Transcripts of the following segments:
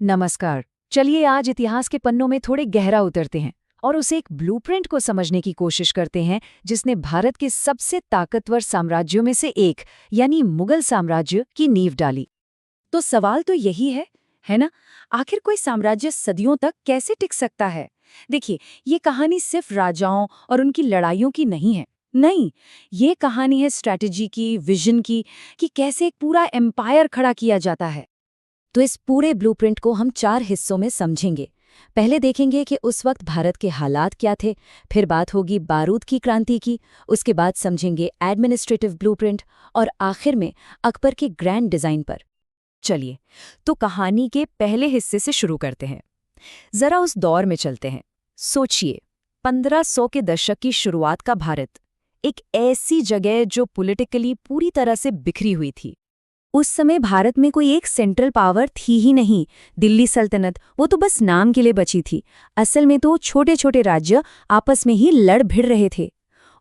नमस्कार। चलिए आज इतिहास के पन्नों में थोड़े गहरा उतरते हैं और उसे एक ब्लूप्रिंट को समझने की कोशिश करते हैं जिसने भारत के सबसे ताकतवर साम्राज्यों में से एक यानी मुगल साम्राज्य की नींव डाली। तो सवाल तो यही है ना? आखिर कोई साम्राज्य सदियों तक कैसे टिक सकता है? देखिए, ये कहानी सिर्फ राजाओं और उनकी लड़ाइयों की नहीं है। नहीं, ये कहानी है स्ट्रैटेजी की, विजन की, कि कैसे एक पूरा एम्पायर खड़ा किया जाता है। तो इस पूरे ब्लूप्रिंट को हम 4 हिस्सों में समझेंगे। पहले देखेंगे कि उस वक्त भारत के हालात क्या थे, फिर बात होगी बारूद की क्रांति की, उसके बाद समझेंगे एडमिनिस्ट्रेटिव ब्लूप्रिंट और आखिर में अकबर के ग्रैंड डिजाइन पर। चलिए, तो कहानी के पहले हिस्से से शुरू करते हैं। जरा उस दौर में चलते हैं। सोचिए, 1500 के दशक की शुरुआत का भारत, एक ऐसी जगह जो पॉलिटिकली पूरी तरह से बिखरी हुई थी। उस समय भारत में कोई एक सेंट्रल पावर थी ही नहीं। दिल्ली सल्तनत वो तो बस नाम के लिए बची थी। असल में तो छोटे छोटे राज्य आपस में ही लड़ भिड़ रहे थे।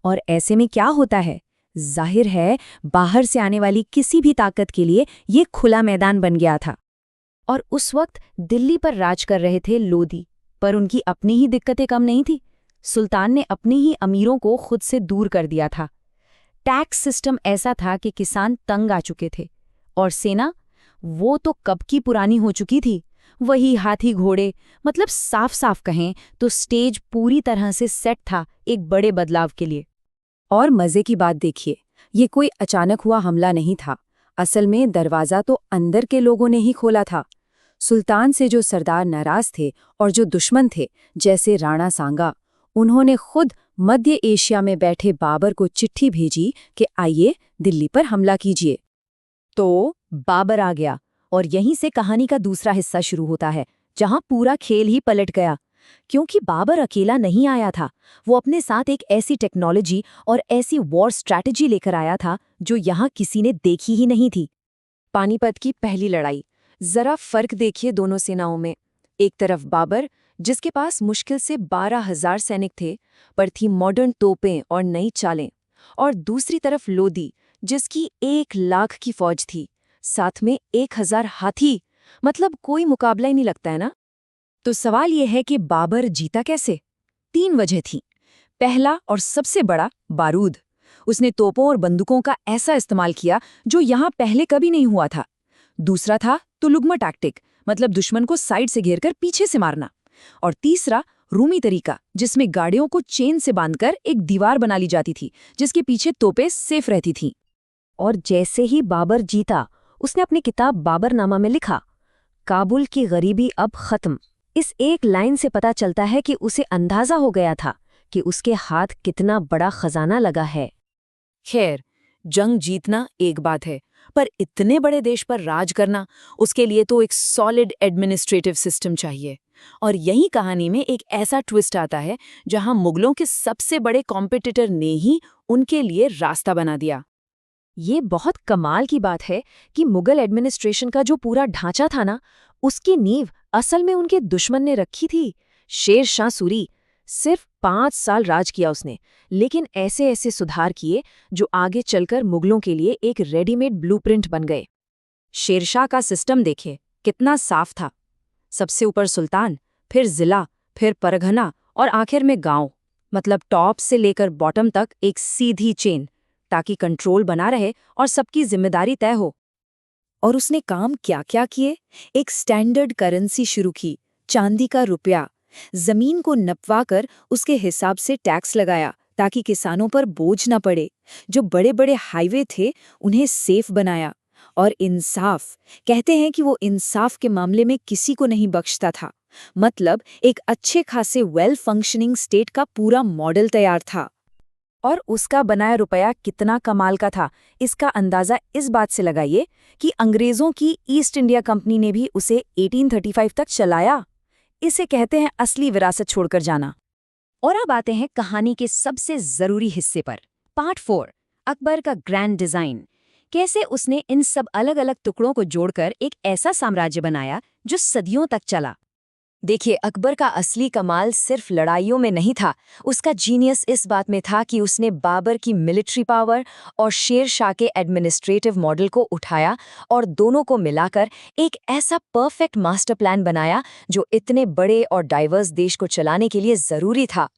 और ऐसे में क्या होता है? जाहिर है, बाहर से आने वाली किसी भी ताकत के लिए ये खुला मैदान बन गया था। और उस वक्त दिल्ली पर राज कर रहे थे लोधी, पर उनकी अपनी ही दिक्कतें कम नहीं थी। सुल्तान ने अपने ही अमीरों को खुद से दूर कर दिया था। टैक्स सिस्टम ऐसा था कि किसान तंग आ चुके थे, और सेना वो तो कब की पुरानी हो चुकी थी। वही हाथी घोड़े, मतलब साफ साफ कहें तो स्टेज पूरी तरह से सेट था एक बड़े बदलाव के लिए। और मजे की बात देखिए, ये कोई अचानक हुआ हमला नहीं था। असल में दरवाजा तो अंदर के लोगों ने ही खोला था। सुल्तान से जो सरदार नाराज थे और जो दुश्मन थे, जैसे राणा सांगा, उन्होंने खुद मध्य एशिया में बैठे बाबर को चिट्ठी भेजी कि आइए दिल्ली पर हमला कीजिए। तो बाबर आ गया, और यहीं से कहानी का दूसरा हिस्सा शुरू होता है, जहां पूरा खेल ही पलट गया। क्योंकि बाबर अकेला नहीं आया था, वो अपने साथ एक ऐसी टेक्नोलॉजी और ऐसी वॉर स्ट्रैटेजी लेकर आया था जो यहाँ किसी ने देखी ही नहीं थी। पानीपत की पहली लड़ाई, जरा फर्क देखिए दोनों सेनाओं में। एक तरफ बाबर, जिसके पास मुश्किल से 12,000 सैनिक थे, पर थी मॉडर्न तोपें और नई चालें। और दूसरी तरफ लोधी, जिसकी 1,00,000 की फौज थी, साथ में 1,000 हाथी। मतलब कोई मुकाबला ही नहीं लगता है ना? तो सवाल यह है कि बाबर जीता कैसे? 3 वजह थी। पहला और सबसे बड़ा, बारूद। उसने तोपों और बंदूकों का ऐसा इस्तेमाल किया जो यहाँ पहले कभी नहीं हुआ था। दूसरा था तुलुगमा टैक्टिक, मतलब दुश्मन को साइड से घेरकर पीछे से मारना। और तीसरा रूमी तरीका, जिसमें गाड़ियों को चेन से बांधकर एक दीवार बना ली जाती थी, जिसके पीछे तोपें सेफ रहती थीं। और जैसे ही बाबर जीता, उसने अपनी किताब बाबरनामा में लिखा, काबुल की गरीबी अब खत्म। इस एक लाइन से पता चलता है कि उसे अंदाजा हो गया था कि उसके हाथ कितना बड़ा खजाना लगा है। खैर, जंग जीतना एक बात है, पर इतने बड़े देश पर राज करना, उसके लिए तो एक सॉलिड एडमिनिस्ट्रेटिव सिस्टम चाहिए। और यही कहानी में एक ऐसा ट्विस्ट आता है जहां मुगलों के सबसे बड़े कॉम्पिटिटर ने ही उनके लिए रास्ता बना दिया। ये बहुत कमाल की बात है कि मुगल एडमिनिस्ट्रेशन का जो पूरा ढांचा था ना, उसकी नींव असल में उनके दुश्मन ने रखी थी। शेर शाह सूरी। सिर्फ 5 साल राज किया उसने, लेकिन ऐसे ऐसे सुधार किए जो आगे चलकर मुगलों के लिए एक रेडीमेड ब्लूप्रिंट बन गए। शेरशाह का सिस्टम देखे, कितना साफ था। सबसे ऊपर सुल्तान, फिर जिला, फिर परगना और आखिर में गांव। मतलब टॉप से लेकर बॉटम तक एक सीधी चेन, ताकि कंट्रोल बना रहे और सबकी जिम्मेदारी तय हो। और उसने काम क्या क्या किए? एक स्टैंडर्ड करेंसी शुरू की, चांदी का रुपया। जमीन को नपवाकर उसके हिसाब से टैक्स लगाया, ताकि किसानों पर बोझ न पड़े। जो बड़े बड़े हाईवे थे, उन्हें सेफ बनाया। और इंसाफ, कहते हैं कि वो इंसाफ के मामले में किसी को नहीं बख्शता था। मतलब एक अच्छे खासे वेल फंक्शनिंग स्टेट का पूरा मॉडल तैयार था। और उसका बनाया रुपया कितना कमाल का था, इसका अंदाजा इस बात से लगाइए कि अंग्रेजों की ईस्ट इंडिया कंपनी ने भी उसे 1835 तक चलाया। इसे कहते हैं असली विरासत छोड़कर जाना। और अब आते हैं कहानी के सबसे जरूरी हिस्से पर, पार्ट 4, अकबर का ग्रैंड डिजाइन। कैसे उसने इन सब अलग अलग टुकड़ों को जोड़कर एक ऐसा साम्राज्य बनाया जो सदियों तक चला। देखिए, अकबर का असली कमाल सिर्फ लड़ाइयों में नहीं था। उसका जीनियस इस बात में था कि उसने बाबर की मिलिट्री पावर और शेर शाह के एडमिनिस्ट्रेटिव मॉडल को उठाया और दोनों को मिलाकर एक ऐसा परफेक्ट मास्टर प्लान बनाया जो इतने बड़े और डाइवर्स देश को चलाने के लिए ज़रूरी था।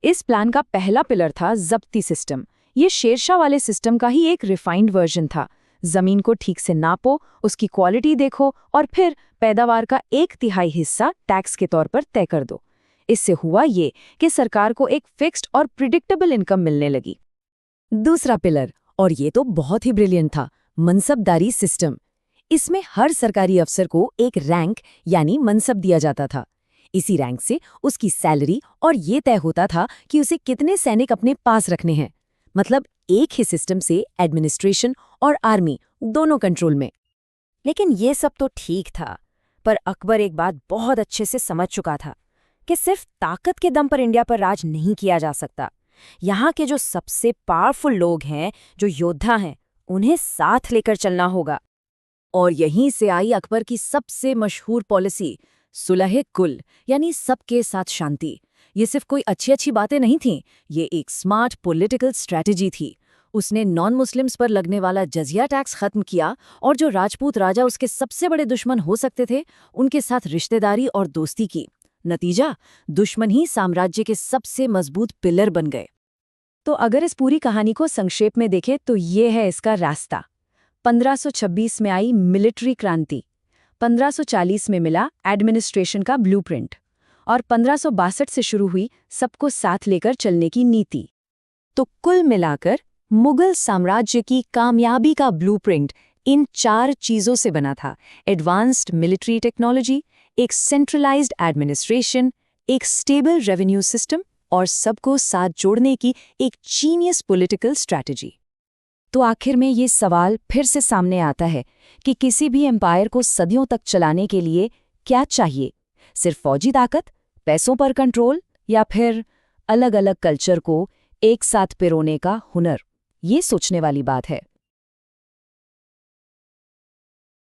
इस प्लान का पहला पिलर था जब्ती सिस्टम। ये शेरशाह वाले सिस्टम का ही एक रिफाइंड वर्जन था। जमीन को ठीक से नापो, उसकी क्वालिटी देखो और फिर पैदावार का 1/3 हिस्सा टैक्स के तौर पर तय कर दो। इससे हुआ ये कि सरकार को एक फिक्स्ड और प्रिडिक्टेबल इनकम मिलने लगी। दूसरा पिलर, और ये तो बहुत ही ब्रिलियंट था, मनसबदारी सिस्टम। इसमें हर सरकारी अफसर को एक रैंक यानी मनसब दिया जाता था। इसी रैंक से उसकी सैलरी और ये तय होता था कि उसे कितने सैनिक अपने पास रखने हैं। मतलब एक ही सिस्टम से एडमिनिस्ट्रेशन और आर्मी दोनों कंट्रोल में। लेकिन ये सब तो ठीक था, पर अकबर एक बात बहुत अच्छे से समझ चुका था कि सिर्फ ताकत के दम पर इंडिया पर राज नहीं किया जा सकता। यहाँ के जो सबसे पावरफुल लोग हैं, जो योद्धा हैं, उन्हें साथ लेकर चलना होगा। और यहीं से आई अकबर की सबसे मशहूर पॉलिसी, सुलह कुल, यानी सबके साथ शांति। ये सिर्फ कोई अच्छी बातें नहीं थीं, ये एक स्मार्ट पॉलिटिकल स्ट्रैटेजी थी। उसने नॉन मुस्लिम्स पर लगने वाला जजिया टैक्स खत्म किया और जो राजपूत राजा उसके सबसे बड़े दुश्मन हो सकते थे, उनके साथ रिश्तेदारी और दोस्ती की। नतीजा, दुश्मन ही साम्राज्य के सबसे मजबूत पिलर बन गए। तो अगर इस पूरी कहानी को संक्षेप में देखें तो ये है इसका रास्ता। 1526 में आई मिलिट्री क्रांति, 1540 में मिला एडमिनिस्ट्रेशन का ब्लूप्रिंट और 1562 से शुरू हुई सबको साथ लेकर चलने की नीति। तो कुल मिलाकर मुगल साम्राज्य की कामयाबी का ब्लूप्रिंट इन 4 चीज़ों से बना था: एडवांस्ड मिलिट्री टेक्नोलॉजी, एक सेंट्रलाइज्ड एडमिनिस्ट्रेशन, एक स्टेबल रेवेन्यू सिस्टम और सबको साथ जोड़ने की एक जीनियस पॉलिटिकल स्ट्रैटेजी। तो आखिर में ये सवाल फिर से सामने आता है कि किसी भी एम्पायर को सदियों तक चलाने के लिए क्या चाहिए? सिर्फ फौजी ताकत, पैसों पर कंट्रोल, या फिर अलग-अलग कल्चर को एक साथ पिरोने का हुनर? ये सोचने वाली बात है।